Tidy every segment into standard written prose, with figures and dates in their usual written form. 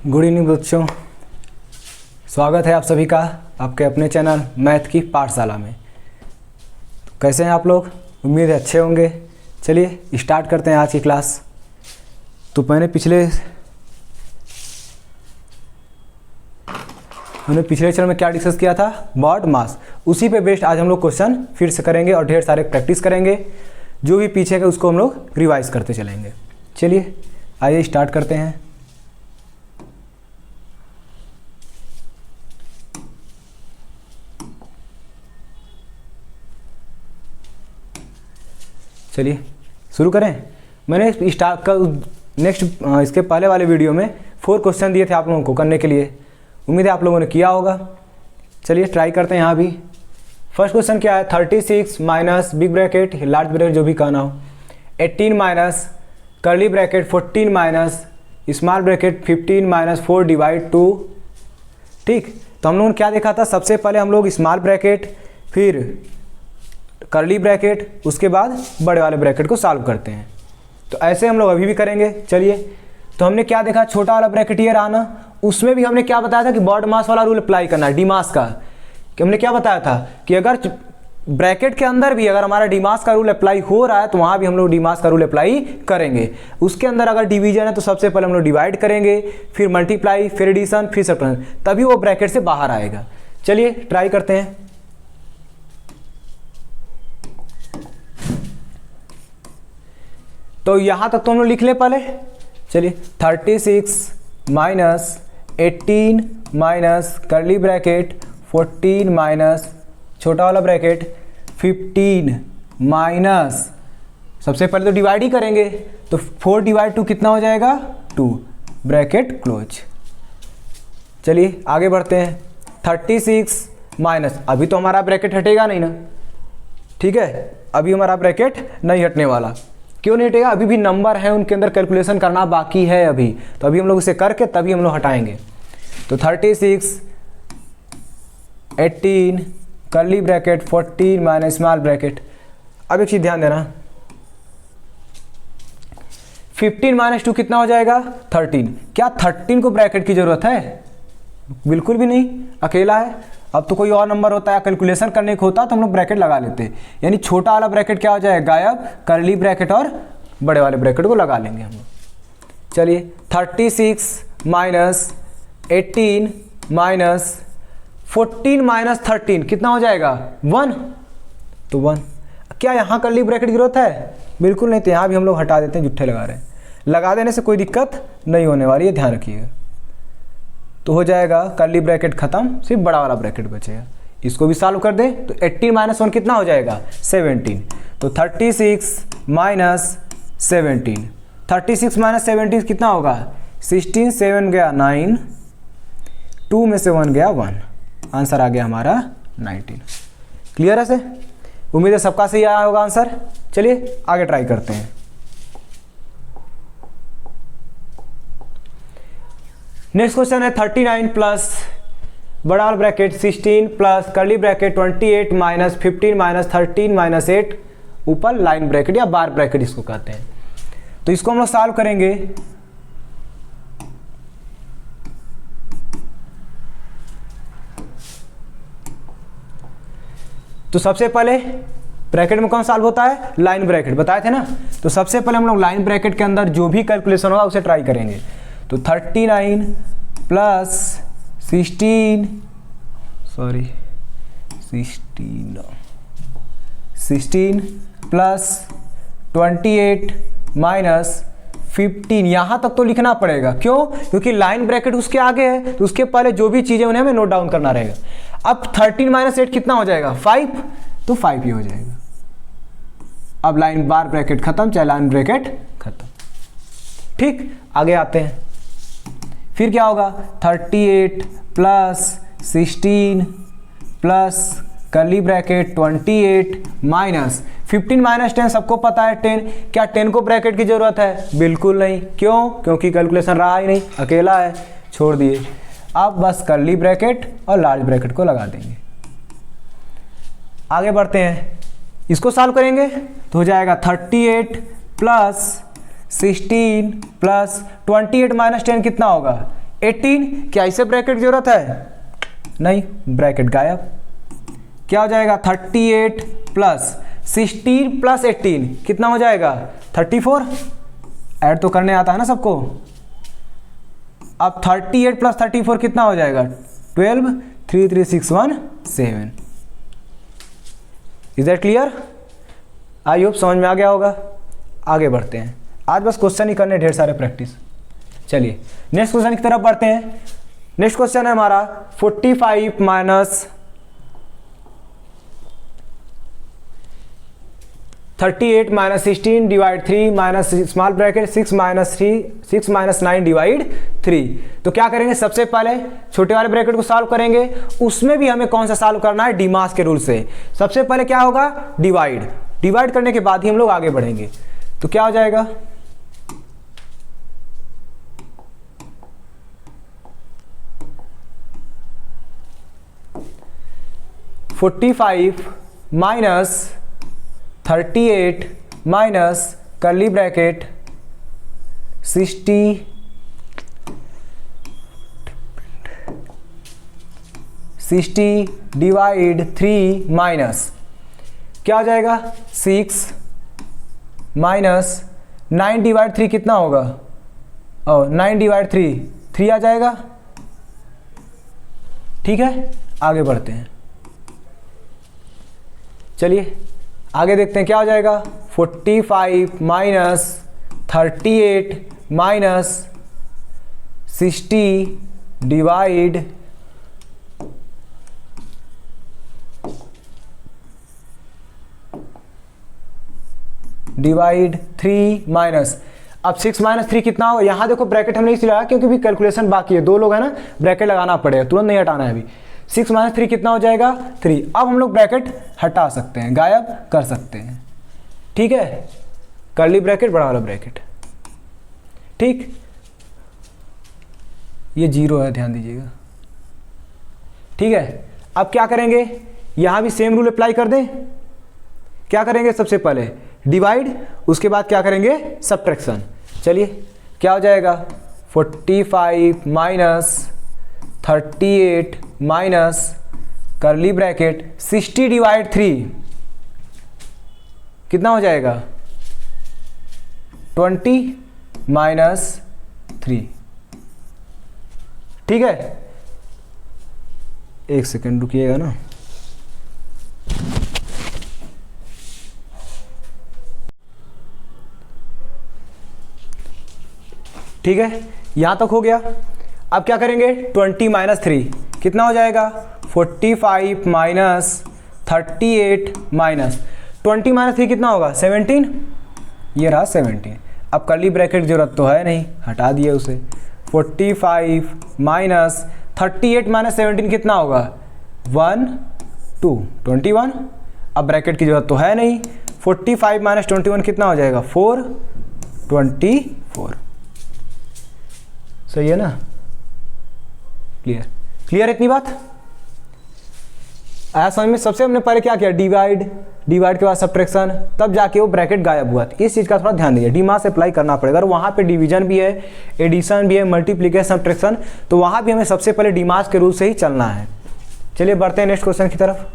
Good evening बच्चों, स्वागत है आप सभी का आपके अपने चैनल मैथ की पाठशाला में। कैसे हैं आप लोग? उम्मीद है अच्छे होंगे। चलिए स्टार्ट करते हैं आज की क्लास। तो मैंने पिछले चरण में क्या डिस्कस किया था? बॉड मास। उसी पे बेस्ड आज हम लोग क्वेश्चन फिर से करेंगे और ढेर सारे प्रैक्टिस करेंगे। जो भी पीछे का उसको हम लोग रिवाइज करते चलेंगे। चलिए आइए स्टार्ट करते हैं। चलिए शुरू करें। मैंने स्टार्ट का नेक्स्ट इसके पहले वाले वीडियो में 4 क्वेश्चन दिए थे आप लोगों को करने के लिए। उम्मीद है आप लोगों ने किया होगा। चलिए ट्राई करते हैं यहाँ भी। फर्स्ट क्वेश्चन क्या है? 36 minus big bracket large bracket जो भी कहना हो, 18 minus curly bracket 14 minus small bracket 15 minus 4 divide 2। ठीक, तो हम लोगों ने क्या देखा था? सबसे पहले हम लोग स्मॉल ब्रैकेट, फिर कर्ली ब्रैकेट, उसके बाद बड़े वाले ब्रैकेट को सॉल्व करते हैं। तो ऐसे हम लोग अभी भी करेंगे। चलिए, तो हमने क्या देखा? छोटा वाला ब्रैकेट ये रहा ना, उसमें भी हमने क्या बताया था कि बॉड मास वाला रूल अप्लाई करना है, डीमास का। कि हमने क्या बताया था कि अगर ब्रैकेट के अंदर भी अगर हमारा डीमास का रूल अप्लाई हो रहा है तो वहाँ भी हम लोग डीमास का रूल अप्लाई करेंगे। उसके अंदर अगर डिवीजन है तो सबसे पहले हम लोग डिवाइड करेंगे, फिर मल्टीप्लाई, फिर एडिशन, फिर सब्ट्रैक्शन, तभी वो ब्रैकेट से बाहर आएगा। चलिए ट्राई करते हैं। तो यहाँ तक तो हम लोग लिख ले पहले। चलिए 36 minus 18 minus curly bracket 14 minus छोटा वाला ब्रैकेट 15 माइनस, सबसे पहले तो डिवाइड ही करेंगे, तो 4 डिवाइड 2 कितना हो जाएगा? 2, ब्रैकेट क्लोज। चलिए आगे बढ़ते हैं। 36 माइनस, अभी तो हमारा ब्रैकेट हटेगा नहीं ना, ठीक है, अभी हमारा ब्रैकेट नहीं हटने वाला। क्यों नहीं हटेगा? अभी भी नंबर है, उनके अंदर कैलकुलेशन करना बाकी है अभी, तो अभी हम लोग इसे करके तभी हम लोग हटाएंगे। तो 36 18 curly bracket 14 minus small bracket. अब एक चीज़ ध्यान देना, 15 माइनस 2 कितना हो जाएगा? 13। क्या 13 को ब्रैकेट की जरूरत है? बिल्कुल भी नहीं, अकेला है। अब तो कोई और नंबर होता है, कैलकुलेशन करने को होता तो हम लोग ब्रैकेट लगा लेते, यानी छोटा वाला ब्रैकेट क्या हो जाएगा? गायब। कर्ली ब्रैकेट और बड़े वाले ब्रैकेट को लगा लेंगे हम लोग। चलिए 36 माइनस 18 माइनस 14 माइनस 13 कितना हो जाएगा? 1। तो 1। क्या यहाँ कर्ली ब्रैकेट की जरूरत है? बिल्कुल नहीं, तो यहाँ भी हम लोग हटा देते हैं, जुट्ठे लगा रहे हैं। लगा देने से कोई दिक्कत नहीं होने वाली है, ध्यान रखिएगा। तो हो जाएगा कर्ली ब्रैकेट खत्म, सिर्फ बड़ा वाला ब्रैकेट बचेगा। इसको भी सॉल्व कर दें तो 18 माइनस 1 कितना हो जाएगा? 17। तो 36 माइनस 17, 36 माइनस 17 कितना होगा? 16, 7 गया 9, 2 में से 1 गया 1, आंसर आ गया हमारा 19। क्लियर है से? उम्मीद है सबका सही आया होगा आंसर। चलिए आगे ट्राई करते हैं। नेक्स्ट क्वेश्चन है 39 प्लस बड़ा वाला bracket 16 plus curly bracket 28 minus 15 minus 13 minus 8, ऊपर लाइन ब्रैकेट या बार ब्रैकेट इसको कहते हैं। तो इसको हम लोग सॉल्व करेंगे। तो सबसे पहले ब्रैकेट में कौन सॉल्व होता है? लाइन ब्रैकेट, बताए थे ना। तो सबसे पहले हम लोग लाइन ब्रैकेट के अंदर जो भी कैलकुलेशन होगा उसे ट्राई करेंगे। तो 39 प्लस 16 प्लस 28 माइनस 15, यहाँ तक तो लिखना पड़ेगा। क्यों? क्योंकि लाइन ब्रैकेट उसके आगे है, तो उसके पहले जो भी चीज़ें उन्हें हमें नोट डाउन करना रहेगा। अब 13 माइनस 8 कितना हो जाएगा? 5, तो 5 ही हो जाएगा। अब लाइन बार ब्रैकेट खत्म, चाहे लाइन ब्रैकेट खत्म। ठीक, आगे आते हैं। फिर क्या होगा? 38 plus 16 plus curly bracket 28 minus 15 minus 10, सबको पता है 10। क्या 10 को ब्रैकेट की जरूरत है? बिल्कुल नहीं। क्यों? क्योंकि कैलकुलेशन रहा ही नहीं, अकेला है, छोड़ दिए। अब बस कर्ली ब्रैकेट और लार्ज ब्रैकेट को लगा देंगे। आगे बढ़ते हैं, इसको सॉल्व करेंगे तो हो जाएगा 38 प्लस 16 प्लस 28 माइनस 10 कितना होगा? 18, क्या इसे ब्रैकेट की जरूरत है? नहीं, ब्रैकेट गायब। क्या हो जाएगा? 38 प्लस 16 प्लस 18 कितना हो जाएगा? 34। ऐड तो करने आता है ना सबको। अब 38 प्लस 34 कितना हो जाएगा? 12, 3 3 6 1 7। Is that clear? I hope समझ में आ गया होगा। आगे बढ़ते हैं, आज बस क्वेश्चन ही करने, ढेर सारे प्रैक्टिस। चलिए नेक्स्ट क्वेश्चन की तरफ बढ़ते हैं। नेक्स्ट क्वेश्चन है हमारा 45 minus 38 minus 16 divide 3 minus small bracket 6 minus 9 divide 3। तो क्या करेंगे? सबसे पहले छोटे वाले ब्रैकेट को सॉल्व करेंगे। उसमें भी हमें कौन सा सॉल्व करना है? डीमास के रूल से। सबसे पहले क्या होगा? डिवाइड करने के बाद ही हम लोग आगे बढ़ेंगे। तो क्या हो जाएगा? Minus 38 minus curly bracket 60 divide 3 minus क्या हो जाएगा? 6 माइनस 9 डिवाइड 3 कितना होगा? 9 डिवाइड 3 आ जाएगा। ठीक है, आगे बढ़ते हैं। चलिए आगे देखते हैं क्या हो जाएगा। 45 माइनस 38 माइनस 60 डिवाइड 3 माइनस, अब 6 माइनस 3 कितना होगा? यहाँ देखो ब्रैकेट हमने इसलिए लगाया क्योंकि भी कैलकुलेशन बाकी है, 2 लोग है ना, ब्रैकेट लगाना पड़ेगा, तुरंत नहीं हटाना है अभी। 6 माइनस 3 कितना हो जाएगा? 3। अब हम लोग ब्रैकेट हटा सकते हैं, गायब कर सकते हैं। ठीक है, कर्ली ब्रैकेट, बड़ा वाला ब्रैकेट। ठीक, ये 0 है, ध्यान दीजिएगा। ठीक है, अब क्या करेंगे? यहां भी सेम रूल अप्लाई कर दें। क्या करेंगे? सबसे पहले डिवाइड, उसके बाद क्या करेंगे? सब्ट्रैक्शन। चलिए क्या हो जाएगा? 45 minus 38 minus curly bracket 60 divide 3 कितना हो जाएगा? 20 माइनस 3। ठीक है, एक सेकंड रुकिएगा ना। ठीक है, यहां तक हो गया। अब क्या करेंगे? 20 माइनस 3 कितना हो जाएगा? 45 माइनस 38 माइनस 20 माइनस 3 कितना होगा? 17। ये रहा 17। अब कर्ली ब्रैकेट की जरूरत तो है नहीं, हटा दिए उसे। 45 माइनस 38 माइनस 17 कितना होगा? 1 2 21। अब ब्रैकेट की जरूरत तो है नहीं। 45 माइनस 21 कितना हो जाएगा? 4 24। सही है ना? क्लियर इतनी बात आया समझ में? सबसे हमने पहले क्या किया? डिवाइड के बाद सब्ट्रैक्शन, तब जाके वो ब्रैकेट गायब हुआ। इस चीज़ का थोड़ा ध्यान दीजिए, डीमास अप्लाई करना पड़ेगा। और वहाँ पे डिवीजन भी है, एडिशन भी है, मल्टीप्लिकेशन, सब्ट्रैक्शन, तो वहाँ भी हमें सबसे पहले डीमास के रूल से ही चलना है। चलिए बढ़ते हैं नेक्स्ट क्वेश्चन की तरफ।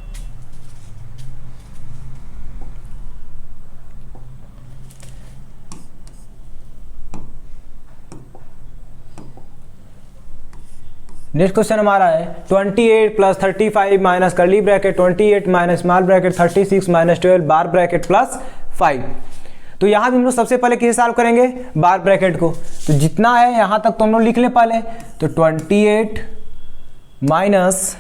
नेक्स्ट क्वेश्चन हमारा है 28 plus 35 minus curly bracket 28 minus small bracket 36 minus 12 बार ब्रैकेट प्लस 5। तो यहाँ भी हम लोग सबसे पहले किसे सॉल्व करेंगे? बार ब्रैकेट को। तो जितना है यहाँ तक तो हम लोग लिख लें पहले। तो 28 माइनस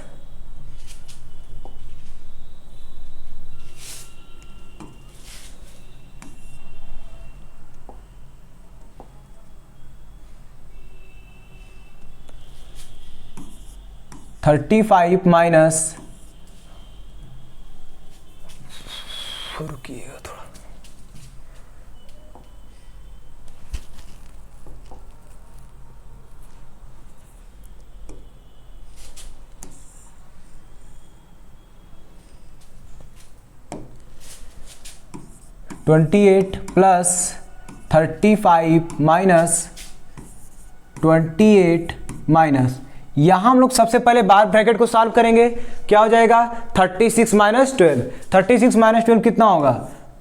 35 माइनस, रुकिएगा थोड़ा, 28 प्लस 35 माइनस 28 माइनस, यहाँ हम लोग सबसे पहले बाहर ब्रैकेट को सॉल्व करेंगे, क्या हो जाएगा 36 माइनस 12, 36 माइनस 12 कितना होगा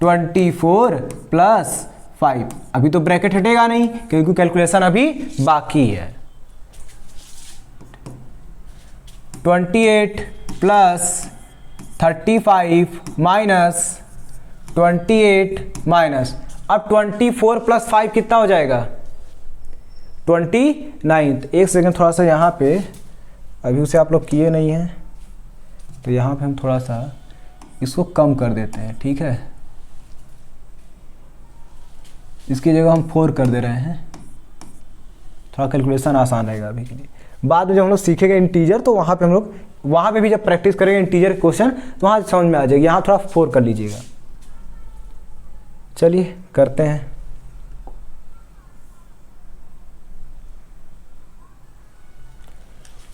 24 प्लस 5। अभी तो ब्रैकेट हटेगा नहीं क्योंकि कैलकुलेशन अभी बाकी है। 28 प्लस 35 माइनस 28 माइनस, अब 24 प्लस 5 कितना हो जाएगा 29। एक सेकेंड थोड़ा सा यहाँ पे, अभी उसे आप लोग किए नहीं हैं तो यहाँ पे हम थोड़ा सा इसको कम कर देते हैं, ठीक है। इसकी जगह हम 4 कर दे रहे हैं, थोड़ा कैलकुलेशन आसान रहेगा अभी के लिए। बाद में जब हम लोग सीखेंगे इंटीजर तो वहाँ पे हम लोग वहाँ पे भी जब प्रैक्टिस करेंगे इंटीजर क्वेश्चन तो वहाँ समझ में आ जाएगी। यहाँ थोड़ा 4 कर लीजिएगा। चलिए करते हैं।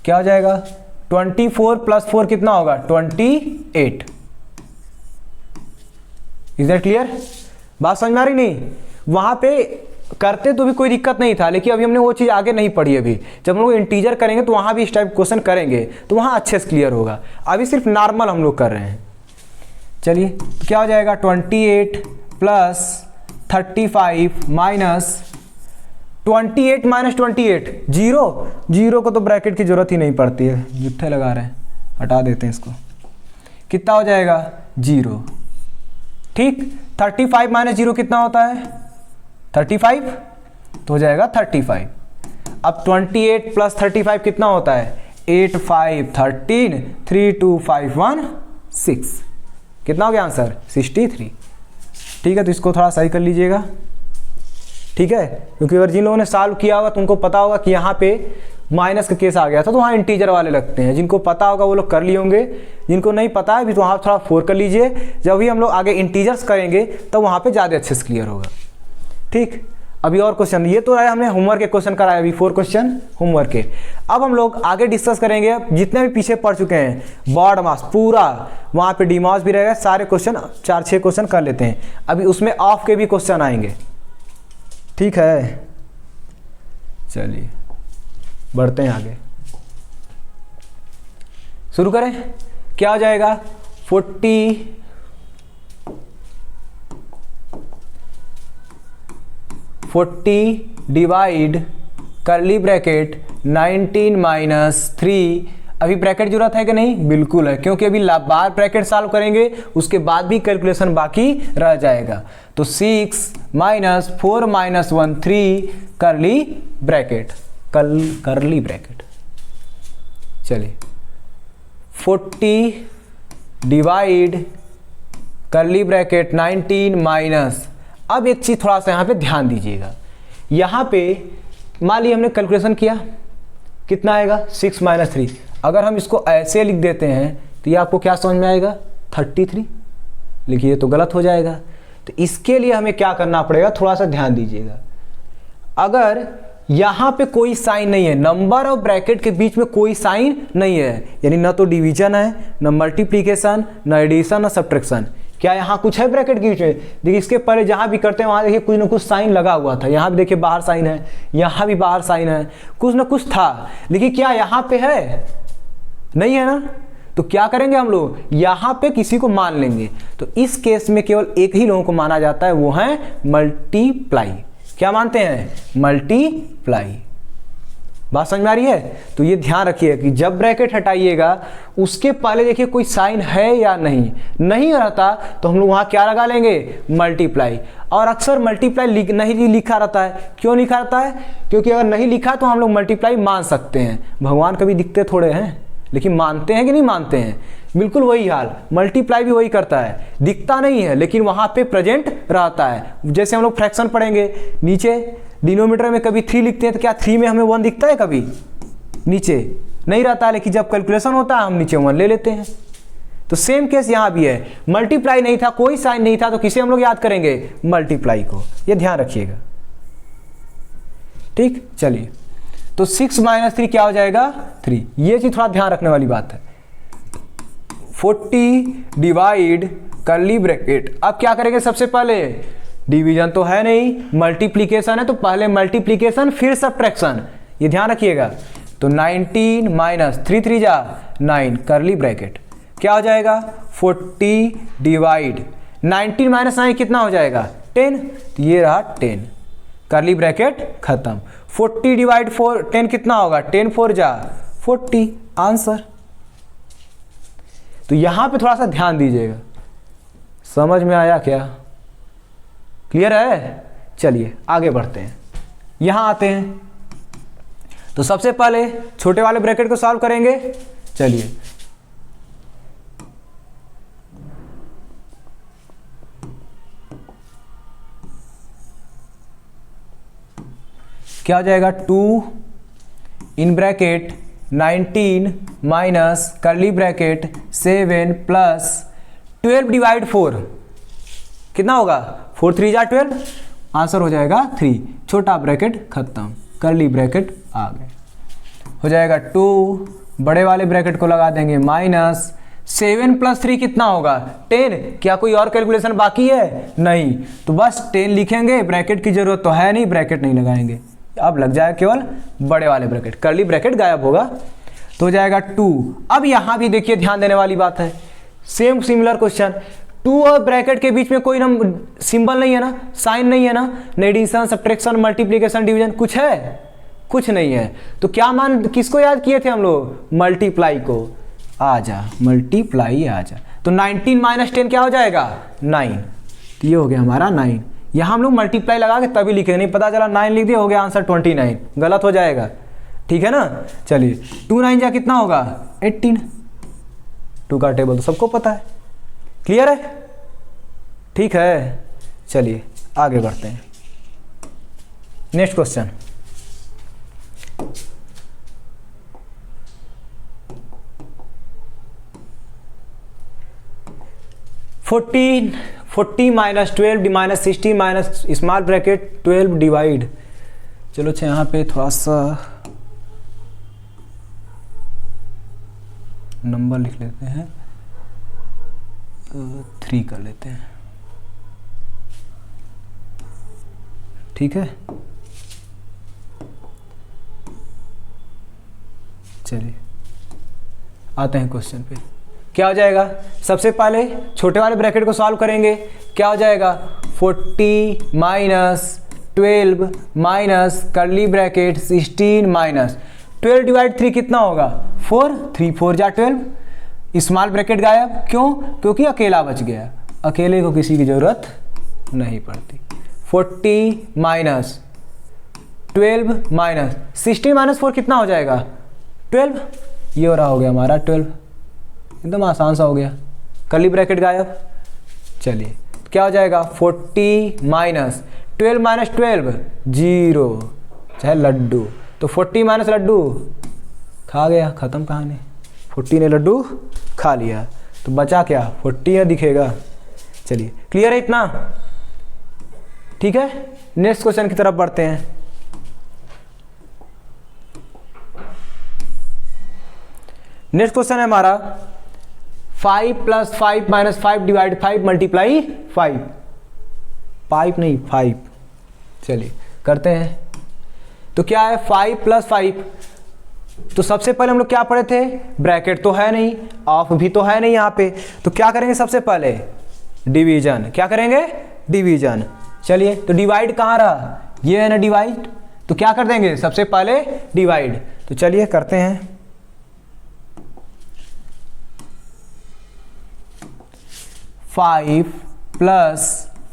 क्या हो जाएगा 24 प्लस 4 कितना होगा 28। Is that clear? बात समझ में आ रही नहीं? वहां पे करते तो भी कोई दिक्कत नहीं था, लेकिन अभी हमने वो चीज़ आगे नहीं पढ़ी। अभी जब हम लोग इंटीजर करेंगे तो वहाँ भी इस टाइप क्वेश्चन करेंगे तो वहाँ अच्छे से क्लियर होगा। अभी सिर्फ नॉर्मल हम लोग कर रहे हैं। चलिए तो क्या हो जाएगा 28 प्लस 35 माइनस 28 माइनस 28 जीरो को तो ब्रैकेट की जरूरत ही नहीं पड़ती है, जुट्ठे लगा रहे हैं, हटा देते हैं इसको। कितना हो जाएगा 0, ठीक। 35 माइनस 0 कितना होता है 35, तो हो जाएगा 35। अब 28 प्लस 35 कितना होता है 8 5 13 3 2 5 1 6, कितना हो गया आंसर 63। ठीक है, तो इसको थोड़ा सही कर लीजिएगा, ठीक है। क्योंकि अगर जिन लोगों ने सॉल्व किया होगा तो उनको पता होगा कि यहाँ पे माइनस का केस आ गया था तो वहाँ इंटीजर वाले लगते हैं। जिनको पता होगा वो लोग कर लिए होंगे, जिनको नहीं पता है भी तो वहाँ थोड़ा 4 कर लीजिए। जब भी हम लोग आगे इंटीजर्स करेंगे तो वहाँ पे ज़्यादा अच्छे से क्लियर होगा, ठीक। अभी और क्वेश्चन, ये तो हमने होमवर्क के क्वेश्चन कराया, अभी 4 क्वेश्चन होमवर्क के। अब हम लोग आगे डिस्कस करेंगे जितने भी पीछे पढ़ चुके हैं बॉड मास पूरा, वहाँ पे डी मास भी रहेगा। सारे क्वेश्चन 4-6 क्वेश्चन कर लेते हैं। अभी उसमें ऑफ के भी क्वेश्चन आएंगे, ठीक है। चलिए बढ़ते हैं आगे, शुरू करें। क्या हो जाएगा 40 डिवाइड करली ब्रैकेट 19 माइनस 3। अभी ब्रैकेट जरूरत है कि नहीं? बिल्कुल है, क्योंकि अभी बार ब्रैकेट सॉल्व करेंगे उसके बाद भी कैलकुलेशन बाकी रह जाएगा। तो 6 माइनस 4 माइनस 1 3 करली ब्रैकेट, करली ब्रैकेट। चलिए 40 डिवाइड करली ब्रैकेट 19 माइनस, अब एक चीज़ थोड़ा सा यहाँ पे ध्यान दीजिएगा। यहाँ पे मान लीजिए हमने कैलकुलेशन किया, कितना आएगा 6 माइनस 3। अगर हम इसको ऐसे लिख देते हैं तो ये आपको क्या समझ में आएगा 33, लेकिन ये तो गलत हो जाएगा। तो इसके लिए हमें क्या करना पड़ेगा, थोड़ा सा ध्यान दीजिएगा। अगर यहाँ पे कोई साइन नहीं है, नंबर और ब्रैकेट के बीच में कोई साइन नहीं है, यानी ना तो डिवीजन है, ना मल्टीप्लीकेशन, ना एडिशन, ना सब्ट्रैक्शन। क्या यहाँ कुछ है ब्रैकेट के बीच में? देखिए इसके पहले जहाँ भी करते हैं वहाँ देखिए कुछ ना कुछ साइन लगा हुआ था। यहाँ भी देखिए बाहर साइन है, यहाँ भी बाहर साइन है, कुछ ना कुछ था। लेकिन क्या यहाँ पे है? नहीं है ना। तो क्या करेंगे हम लोग, यहाँ पे किसी को मान लेंगे। तो इस केस में केवल एक ही लोगों को माना जाता है, वो है मल्टीप्लाई। क्या मानते हैं? मल्टीप्लाई। बात समझ में आ रही है? तो ये ध्यान रखिए कि जब ब्रैकेट हटाइएगा उसके पहले देखिए कोई साइन है या नहीं रहता तो हम लोग वहाँ क्या लगा लेंगे, मल्टीप्लाई। और अक्सर मल्टीप्लाई नहीं लिखा रहता है। क्यों लिखा रहता है? क्योंकि अगर नहीं लिखा तो हम लोग मल्टीप्लाई मान सकते हैं। भगवान कभी दिखते थोड़े हैं, लेकिन मानते हैं कि नहीं मानते हैं? बिल्कुल वही हाल, मल्टीप्लाई भी वही करता है, दिखता नहीं है लेकिन वहाँ पे प्रेजेंट रहता है। जैसे हम लोग फ्रैक्शन पढ़ेंगे, नीचे डिनोमिनेटर में कभी 3 लिखते हैं तो क्या 3 में हमें 1 दिखता है? कभी नीचे नहीं रहता है, लेकिन जब कैलकुलेशन होता है हम नीचे 1 ले लेते हैं। तो सेम केस यहाँ भी है, मल्टीप्लाई नहीं था, कोई साइन नहीं था, तो किसे हम लोग याद करेंगे? मल्टीप्लाई को। ये ध्यान रखिएगा, ठीक। चलिए तो 6 माइनस 3 क्या हो जाएगा 3। ये चीज थोड़ा ध्यान रखने वाली बात है। 40 डिवाइड करली ब्रैकेट, अब क्या करेंगे? सबसे पहले डिवीजन तो है नहीं, मल्टीप्लीकेशन है, तो पहले मल्टीप्लीकेशन फिर सब्ट्रैक्शन। ये ध्यान रखिएगा, तो 19 माइनस 3 3 जा 9 करली ब्रैकेट, क्या हो जाएगा 40 डिवाइड 19 माइनस 9 कितना हो जाएगा 10, तो ये रहा 10 करली ब्रैकेट खत्म। 40 डिवाइड 10 कितना होगा 10 4 जा 40 आंसर। तो यहां पे थोड़ा सा ध्यान दीजिएगा, समझ में आया क्या, क्लियर है। चलिए आगे बढ़ते हैं, यहां आते हैं। तो सबसे पहले छोटे वाले ब्रैकेट को सॉल्व करेंगे। चलिए क्या हो जाएगा 2 इन ब्रैकेट 19 माइनस करली ब्रैकेट 7 प्लस 12 डिवाइड 4 कितना होगा 4 3 जा 12, आंसर हो जाएगा 3, छोटा ब्रैकेट खत्म, करली ब्रैकेट आ गए, हो जाएगा 2, बड़े वाले ब्रैकेट को लगा देंगे माइनस 7 प्लस 3 कितना होगा 10, क्या कोई और कैलकुलेशन बाकी है नहीं, तो बस 10 लिखेंगे, ब्रैकेट की जरूरत तो है नहीं, ब्रैकेट नहीं लगाएंगे, अब लग जाएगा केवल बड़े वाले ब्रैकेट, करली ब्रैकेट गायब होगा, तो हो जाएगा 2। अब यहां भी देखिए ध्यान देने वाली बात है, सेम सिमिलर क्वेश्चन, 2 और ब्रैकेट के बीच में कोई ना सिंबल नहीं है ना, साइन नहीं है ना, एडिशन सब्ट्रैक्शन मल्टीप्लिकेशन डिवीजन कुछ है, कुछ नहीं है, तो क्या मान किसको याद किए थे हम लोग, मल्टीप्लाई को, आ जा मल्टीप्लाई आ जा, तो 19 माइनस 10 क्या हो जाएगा 9, तो ये हो गया हमारा 9, यहाँ हम लोग मल्टीप्लाई लगा के तभी लिखेंगे, नहीं पता चला 9 लिख दिया हो गया आंसर 29, गलत हो जाएगा, ठीक है ना। चलिए 2 9 जा कितना होगा 18, 2 का टेबल तो सबको पता है, क्लियर है, ठीक है। चलिए आगे बढ़ते हैं, next question. Fourteen 40 minus 12 minus 16 minus small bracket 12 divide, चलो अच्छा यहाँ पे थोड़ा सा नंबर लिख लेते हैं, 3 कर लेते हैं, ठीक है। चलिए आते हैं क्वेश्चन पे, क्या हो जाएगा, सबसे पहले छोटे वाले ब्रैकेट को सॉल्व करेंगे, क्या हो जाएगा 40 माइनस 12 माइनस करली ब्रैकेट 16 माइनस 12 डिवाइड 3 कितना होगा 4, 3 4 जा 12, स्मॉल ब्रैकेट गायब, क्यों, क्योंकि अकेला बच गया, अकेले को किसी की जरूरत नहीं पड़ती। 40 माइनस 12 माइनस 16 माइनस 4 कितना हो जाएगा 12, ये हो रहा हो गया हमारा 12, एकदम आसान सा हो गया, करली ब्रैकेट गायब। चलिए क्या हो जाएगा 40 माइनस 12 माइनस 12 0, चाहे लड्डू, तो 40 माइनस लड्डू खा गया, खत्म कहानी, 40 ने लड्डू खा लिया, तो बचा क्या 40 दिखेगा। चलिए क्लियर है इतना, ठीक है। नेक्स्ट क्वेश्चन की तरफ बढ़ते हैं। नेक्स्ट क्वेश्चन है हमारा 5 प्लस 5 माइनस 5 डिवाइड 5 मल्टीप्लाई 5, 5 नहीं 5, चलिए करते हैं। तो क्या है 5 प्लस 5, तो सबसे पहले हम लोग क्या पढ़े थे, ब्रैकेट तो है नहीं, ऑफ भी तो है नहीं यहाँ पे, तो क्या करेंगे सबसे पहले डिवीजन, क्या करेंगे डिवीजन। चलिए तो डिवाइड कहाँ रहा, ये है ना डिवाइड, तो क्या कर देंगे सबसे पहले डिवाइड, तो चलिए करते हैं। 5 प्लस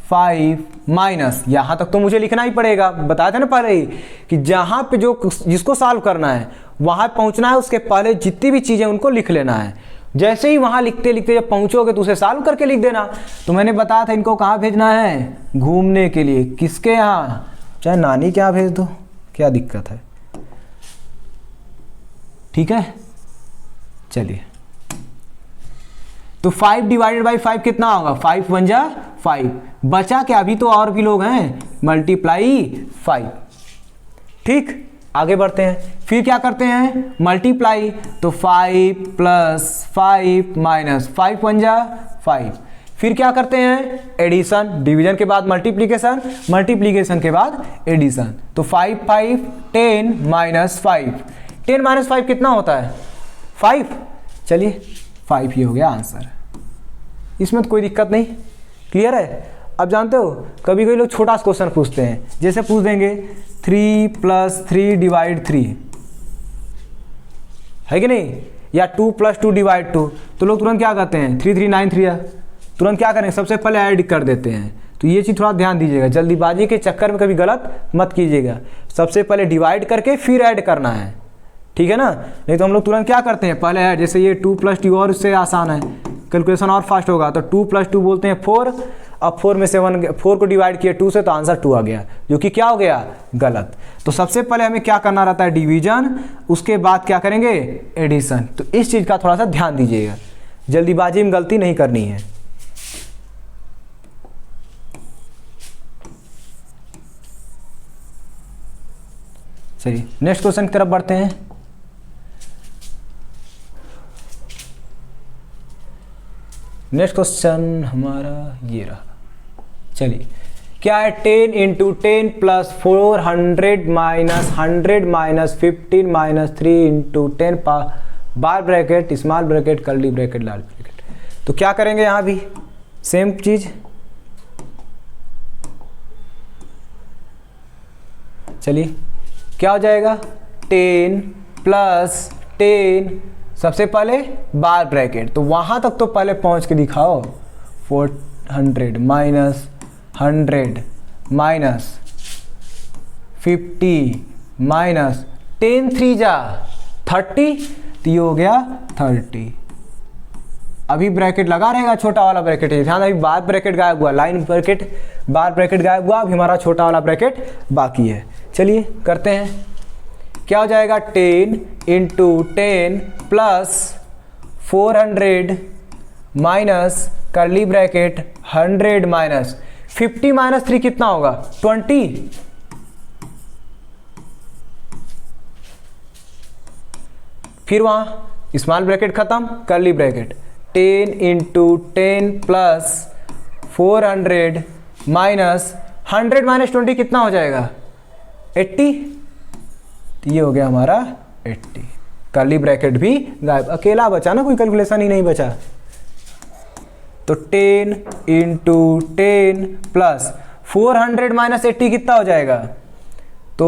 5 माइनस, यहां तक तो मुझे लिखना ही पड़ेगा, बताया था ना पहले ही कि जहां पे जो जिसको सॉल्व करना है वहां पहुंचना है, उसके पहले जितनी भी चीजें उनको लिख लेना है, जैसे ही वहां लिखते लिखते जब पहुंचोगे तो उसे सॉल्व करके लिख देना। तो मैंने बताया था इनको कहाँ भेजना है, घूमने के लिए, किसके यहाँ, चाहे नानी के यहाँ भेज दो, क्या दिक्कत है, ठीक है। चलिए तो 5 डिवाइडेड बाई 5 कितना होगा, 5 1 जा 5, बचा क्या, अभी तो और भी लोग हैं, मल्टीप्लाई 5, ठीक। आगे बढ़ते हैं, फिर क्या करते हैं मल्टीप्लाई, तो 5 प्लस 5 माइनस 5 1 जा 5, फिर क्या करते हैं एडिशन, डिवीजन के बाद मल्टीप्लिकेशन, मल्टीप्लिकेशन के बाद एडिशन, तो 5 5 10 माइनस 5 10 माइनस 5 कितना होता है 5। चलिए 5 ही हो गया आंसर, इसमें तो कोई दिक्कत नहीं, क्लियर है। अब जानते हो कभी कभी लोग छोटा सा क्वेश्चन पूछते हैं, जैसे पूछ देंगे 3 + 3 / 3 है कि नहीं, या 2 + 2 / 2, तो लोग तुरंत क्या करते हैं 3 3 9 3 तुरंत क्या करेंगे सबसे पहले ऐड कर देते हैं। तो ये चीज़ थोड़ा ध्यान दीजिएगा, जल्दीबाजी के चक्कर में कभी गलत मत कीजिएगा, सबसे पहले डिवाइड करके फिर ऐड करना है, ठीक है ना। नहीं तो हम लोग तुरंत क्या करते हैं पहले ऐड, जैसे ये 2 + 2 और उससे आसान है, कैलकुलेशन और फास्ट होगा, तो 2 + 2 बोलते हैं 4, अब 4 में से 4 को डिवाइड किया 2 से तो आंसर 2 आ गया, जो कि क्या हो गया गलत। तो सबसे पहले हमें क्या करना रहता है डिवीजन, उसके बाद क्या करेंगे एडिशन। तो इस चीज़ का थोड़ा सा ध्यान दीजिएगा, जल्दीबाजी में गलती नहीं करनी है। चलिए नेक्स्ट क्वेश्चन की तरफ बढ़ते हैं। नेक्स्ट क्वेश्चन हमारा ये रहा, चलिए क्या है 10 × 10 + 400 - 100 - 15 - 3 × 10 बार bracket small bracket curly bracket large bracket. तो क्या करेंगे यहाँ भी सेम चीज, चलिए क्या हो जाएगा 10 + 10, सबसे पहले बार ब्रैकेट, तो वहाँ तक तो पहले पहुँच के दिखाओ, 400 - 100 - 50 - 10 3 जा 30, तो ये हो गया 30। अभी ब्रैकेट लगा रहेगा छोटा वाला ब्रैकेट है, ध्यान, अभी बार ब्रैकेट गायब हुआ, लाइन ब्रैकेट बार ब्रैकेट गायब हुआ, अभी हमारा छोटा वाला ब्रैकेट बाकी है। चलिए करते हैं, क्या हो जाएगा 10 × 10 + 400 माइनस कर्ली ब्रैकेट 100 - 50 - 3 कितना होगा 20, फिर वहां स्मॉल ब्रैकेट खत्म कर्ली ब्रैकेट 10 × 10 + 400 माइनस 100 - 20 कितना हो जाएगा 80, तो ये हो गया हमारा 80। कर्ली ब्रैकेट भी गायब, अकेला बचा ना, कोई कैलकुलेशन ही नहीं बचा। तो 10 × 10 + 400 - 80 कितना हो जाएगा, तो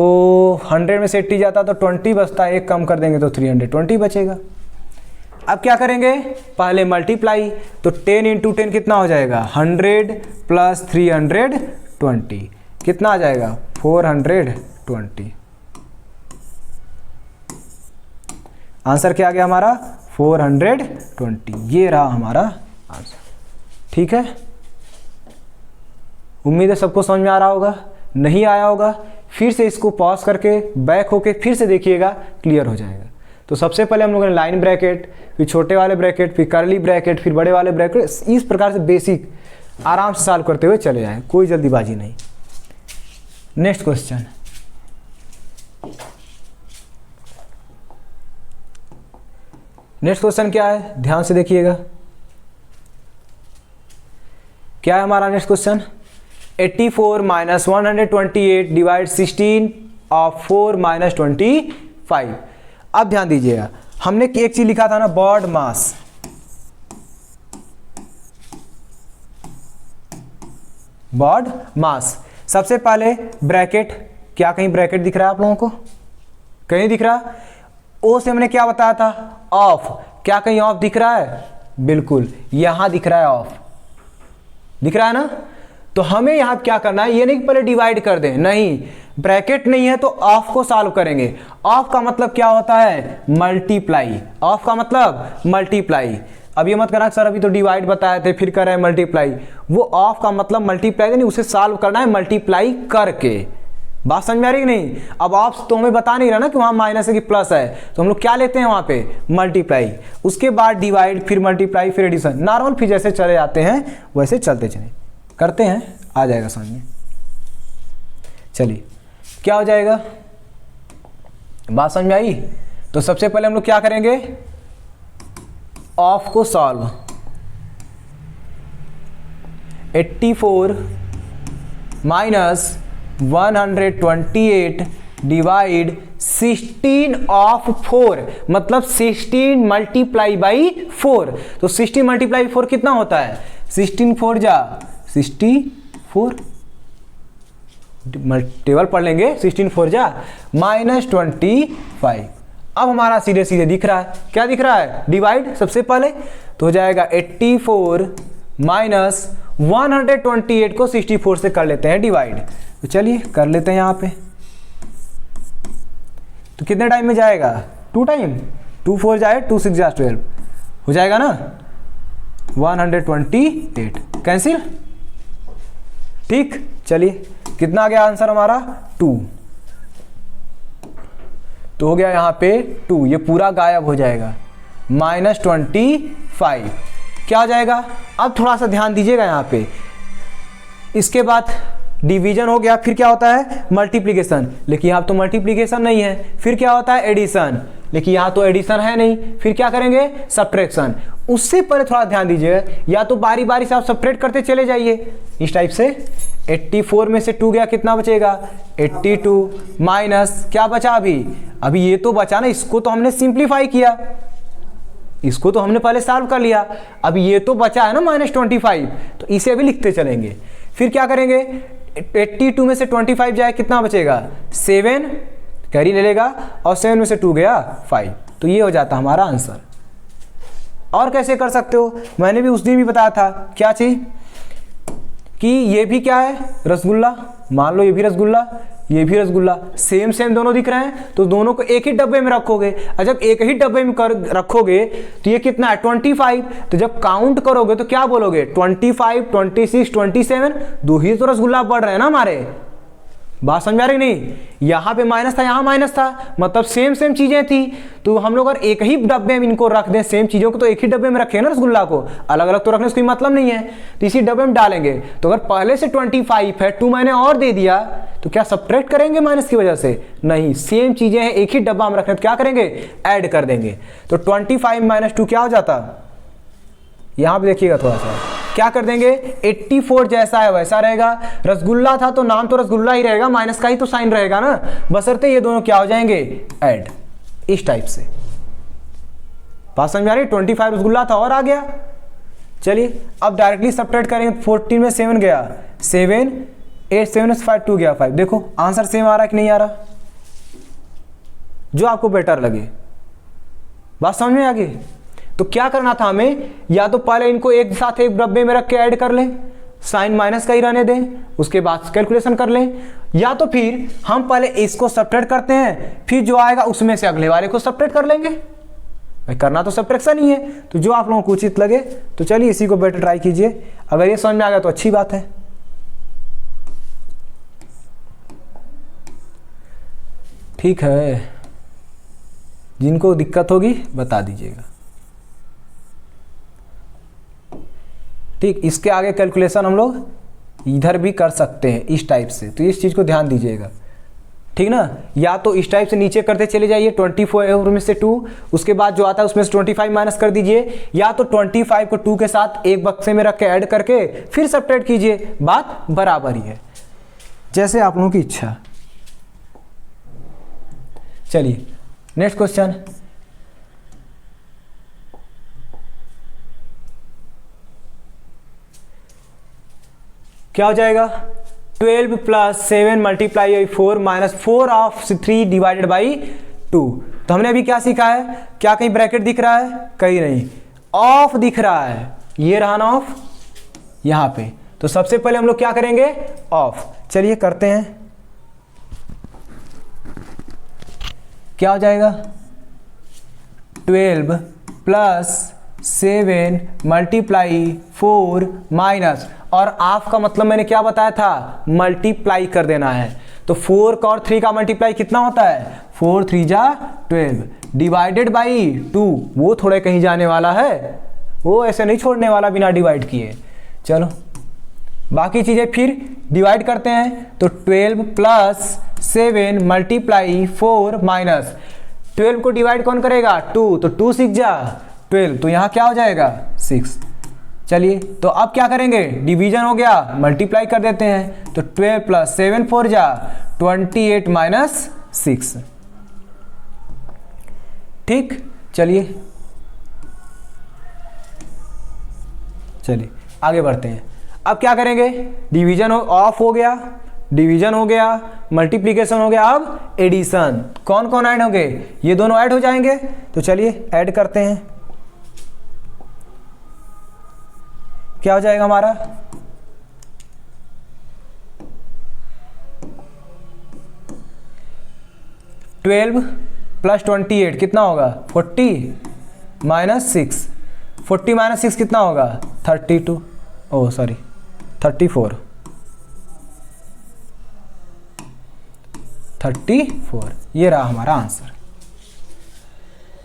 100 में से 80 जाता तो 20 बचता है, एक कम कर देंगे तो 320 बचेगा। अब क्या करेंगे पहले मल्टीप्लाई, तो 10 × 10 कितना हो जाएगा 100 + 320 कितना आ जाएगा 420। आंसर क्या आ गया हमारा 420, ये रहा हमारा आंसर, ठीक है। उम्मीद है सबको समझ में आ रहा होगा, नहीं आया होगा फिर से इसको पॉज करके बैक होके फिर से देखिएगा, क्लियर हो जाएगा। तो सबसे पहले हम लोगों ने लाइन ब्रैकेट, फिर छोटे वाले ब्रैकेट, फिर कर्ली ब्रैकेट, फिर बड़े वाले ब्रैकेट, इस प्रकार से बेसिक आराम से सॉल्व करते हुए चले जाएं, कोई जल्दीबाजी नहीं। नेक्स्ट क्वेश्चन, नेक्स्ट क्वेश्चन क्या है ध्यान से देखिएगा, क्या है हमारा नेक्स्ट क्वेश्चन 84 - 128 / 16 of 4 - 25। अब ध्यान दीजिएगा, हमने एक चीज लिखा था ना बॉड मास, बॉड मास। सबसे पहले ब्रैकेट, क्या कहीं ब्रैकेट दिख रहा है आप लोगों को, कहीं दिख रहा, ओ से हमने क्या बताया था ऑफ, क्या कहीं ऑफ दिख रहा है, बिल्कुल यहां दिख रहा है ऑफ, दिख रहा है ना। तो हमें यहां क्या करना है, ये नहीं पहले डिवाइड कर दें, नहीं ब्रैकेट नहीं है तो ऑफ को सॉल्व करेंगे। ऑफ का मतलब क्या होता है मल्टीप्लाई, ऑफ का मतलब मल्टीप्लाई। अब ये मत करना सर अभी तो डिवाइड बताए थे फिर कर रहे हैं मल्टीप्लाई, वो ऑफ का मतलब मल्टीप्लाई नहीं, उसे सॉल्व करना है मल्टीप्लाई करके। बात समझ में आ रही नहीं। अब ऑफ तो हमें बता नहीं रहा ना कि वहां माइनस है कि प्लस है, तो हम लोग क्या लेते हैं वहां पे मल्टीप्लाई, उसके बाद डिवाइड, फिर मल्टीप्लाई, फिर एडिशन, नॉर्मल फिर जैसे चले जाते हैं वैसे चलते चले करते हैं, आ जाएगा समझ में। चलिए क्या हो जाएगा, बात समझ में आई। तो सबसे पहले हम लोग क्या करेंगे ऑफ को सॉल्व, 84 - 128 / 16 ऑफ 4 मतलब 16 मल्टीप्लाई बाई 4। तो 16 मल्टीप्लाई 4 कितना होता है? 16 4 जा 64, टेबल पढ़ लेंगे। 16 4 जा -25। अब हमारा सीधे सीधे दिख रहा है, क्या दिख रहा है? डिवाइड सबसे पहले तो हो जाएगा 84 माइनस 128 को 64 से कर लेते हैं डिवाइड। तो चलिए कर लेते हैं यहाँ पे। तो कितने टाइम में जाएगा? 2 टाइम, 2 4 जाए 2 6 जा 12 हो जाएगा ना, 128 कैंसिल। ठीक, चलिए कितना आ गया आंसर हमारा? 2। तो हो गया यहाँ पे 2, ये पूरा गायब हो जाएगा। -25 क्या हो जाएगा? अब थोड़ा सा ध्यान दीजिएगा यहाँ पे। इसके बाद डिवीजन हो गया, फिर क्या होता है? मल्टीप्लिकेशन। लेकिन यहाँ तो मल्टीप्लिकेशन नहीं है, फिर क्या होता है? एडिशन। लेकिन यहाँ तो एडिशन है नहीं, फिर क्या करेंगे? सब्ट्रैक्शन। उससे पहले थोड़ा ध्यान दीजिएगा, या तो बारी बारी से आप सब्ट्रैक्ट करते चले जाइए इस टाइप से। 84 में से 2 गया, कितना बचेगा? 82 माइनस क्या बचा? अभी ये तो बचा ना, इसको तो हमने सिंप्लीफाई किया, इसको तो हमने पहले सॉल्व कर लिया। अभी ये तो बचा है ना -25, तो इसे भी लिखते चलेंगे। फिर क्या करेंगे? 82 में से 25 जाए, कितना बचेगा? 7 कैरी ले लेगा, और 7 में से 2 गया 5। तो ये हो जाता हमारा आंसर। और कैसे कर सकते हो? मैंने भी उस दिन भी बताया था, क्या चीज़ कि ये भी क्या है? रसगुल्ला। मान लो ये भी रसगुल्ला, ये भी रसगुल्ला, सेम सेम दोनों दिख रहे हैं, तो दोनों को एक ही डब्बे में रखोगे। और जब एक ही डब्बे में रखोगे तो ये कितना है? 25। तो जब काउंट करोगे तो क्या बोलोगे? 25 26 27, 2 ही तो रसगुल्ला पड़ रहे हैं ना हमारे। बात समझ आ रही नहीं? यहाँ पे माइनस था, यहाँ माइनस था, मतलब सेम सेम चीजें थी। तो हम लोग अगर एक ही डब्बे में इनको रख दें, सेम चीजों को, तो एक ही डब्बे में रखें ना रसगुल्ला को, अलग अलग तो रखने से कोई मतलब नहीं है। तो इसी डब्बे में डालेंगे। तो अगर पहले से 25 है, 2 मैंने और दे दिया, तो क्या सब्ट्रैक्ट करेंगे माइनस की वजह से? नहीं, सेम चीजें हैं, एक ही डब्बा में रखने, तो क्या करेंगे? ऐड कर देंगे। तो 25 - 2 क्या हो जाता? यहां पे देखिएगा थोड़ा सा, क्या कर देंगे? 84 जैसा है वैसा रहेगा। रसगुल्ला था तो नाम तो रसगुल्ला ही रहेगा, माइनस का ही तो साइन रहेगा ना, बशर्ते ये दोनों क्या हो जाएंगे? ऐड। इस टाइप से बात समझ आ रही? 25 रसगुल्ला था और आ गया। चलिए अब डायरेक्टली सब्ट्रैक्ट करेंगे। 14 में 7 गया, 7 8 7 5 2 गया 5। देखो आंसर सेम आ रहा है कि नहीं आ रहा? जो आपको बेटर लगे। बात समझ में आ गई? तो क्या करना था हमें? या तो पहले इनको एक साथ एक डब्बे में रख के ऐड कर लें, साइन माइनस का ही रहने दें, उसके बाद कैलकुलेशन कर लें, या तो फिर हम पहले इसको सब्ट्रैक्ट करते हैं, फिर जो आएगा उसमें से अगले वाले को सब्ट्रैक्ट कर लेंगे। भाई करना तो सब्ट्रैक्शन ही है, तो जो आप लोगों को उचित लगे। तो चलिए इसी को बेटर ट्राई कीजिए। अगर ये समझ में आ गया तो अच्छी बात है। ठीक है, जिनको दिक्कत होगी बता दीजिएगा। ठीक, इसके आगे कैलकुलेशन हम लोग इधर भी कर सकते हैं इस टाइप से, तो इस चीज़ को ध्यान दीजिएगा। ठीक ना? या तो इस टाइप से नीचे करते चले जाइए, 24 में से 2, उसके बाद जो आता है उसमें से 25 माइनस कर दीजिए, या तो 25 को 2 के साथ एक बक्से में रख के ऐड करके फिर सब्ट्रैक्ट कीजिए। बात बराबर ही है, जैसे आप लोगों की इच्छा। चलिए नेक्स्ट क्वेश्चन। क्या हो जाएगा? 12 + 7 × 4 - 4 ऑफ 3 डिवाइडेड बाई 2। तो हमने अभी क्या सीखा है? क्या कहीं ब्रैकेट दिख रहा है? कहीं नहीं। ऑफ दिख रहा है, ये रहा ना ऑफ यहां पे। तो सबसे पहले हम लोग क्या करेंगे? ऑफ। चलिए करते हैं। क्या हो जाएगा? 12 + 7 × 4 माइनस, और ऑफ का मतलब मैंने क्या बताया था? मल्टीप्लाई कर देना है। तो 4 का और 3 का मल्टीप्लाई कितना होता है? 4 3 जा 12 डिवाइडेड बाई 2। वो थोड़े कहीं जाने वाला है, वो ऐसे नहीं छोड़ने वाला बिना डिवाइड किए। चलो बाकी चीजें फिर डिवाइड करते हैं। तो 12 + 7 × 4 माइनस 12 को डिवाइड कौन करेगा? 2। तो 2 6 जा 12, तो यहाँ क्या हो जाएगा? 6। चलिए तो अब क्या करेंगे? डिवीजन हो गया, मल्टीप्लाई कर देते हैं। तो 12 + 7 4 जा 28 - 6। ठीक, चलिए आगे बढ़ते हैं। अब क्या करेंगे, डिवीजन ऑफ हो गया, डिवीजन हो गया, मल्टीप्लिकेशन हो गया, अब एडिशन। कौन कौन ऐड होंगे, ये दोनों ऐड हो जाएंगे। तो चलिए ऐड करते हैं। क्या हो जाएगा हमारा, 12 + 28 कितना होगा, 40 - 6, 40 - 6 कितना होगा, 32, ओह सॉरी 34, 34, ये रहा हमारा आंसर।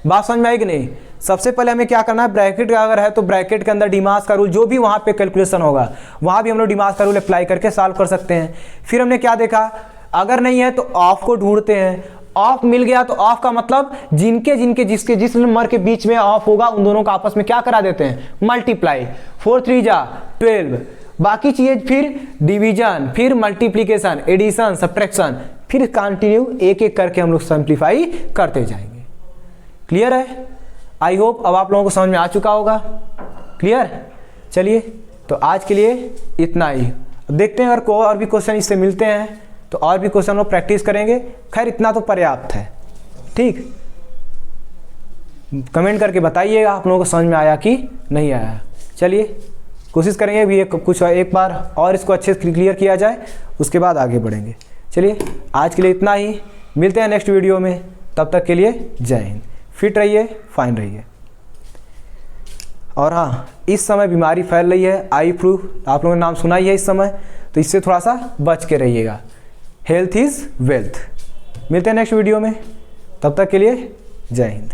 बात समझ में आई कि नहीं। सबसे पहले हमें क्या करना है, ब्रैकेट अगर है तो ब्रैकेट के अंदर डिमास का रूल, जो भी वहाँ पे कैलकुलेशन होगा वहाँ भी हम लोग डिमास का रूल अप्लाई करके सॉल्व कर सकते हैं। फिर हमने क्या देखा, अगर नहीं है तो ऑफ को ढूंढते हैं। ऑफ मिल गया तो ऑफ का मतलब जिस नंबर के बीच में ऑफ होगा उन दोनों का आपस में क्या करा देते हैं, मल्टीप्लाई। 4 3 जा 12, बाकी चीज़ फिर डिवीजन, फिर मल्टीप्लीकेशन, एडिशन, सब्ट्रैक्शन, फिर कंटिन्यू एक एक करके हम लोग सिंप्लीफाई करते जाएंगे। क्लियर है, आई होप अब आप लोगों को समझ में आ चुका होगा। क्लियर, चलिए तो आज के लिए इतना ही। देखते हैं अगर कोई और भी क्वेश्चन इससे मिलते हैं तो और भी क्वेश्चन लोग प्रैक्टिस करेंगे। खैर इतना तो पर्याप्त है। ठीक, कमेंट करके बताइएगा आप लोगों को समझ में आया कि नहीं आया। चलिए कोशिश करेंगे भी एक बार और इसको अच्छे से क्लियर किया जाए, उसके बाद आगे बढ़ेंगे। चलिए आज के लिए इतना ही, मिलते हैं नेक्स्ट वीडियो में। तब तक के लिए जय हिंद, फिट रहिए, फाइन रहिए। और हाँ, इस समय बीमारी फैल रही है, आई फ्लू, आप लोगों ने नाम सुना ही है इस समय, तो इससे थोड़ा सा बच के रहिएगा। Health is wealth. मिलते हैं नेक्स्ट वीडियो में, तब तक के लिए जय हिंद।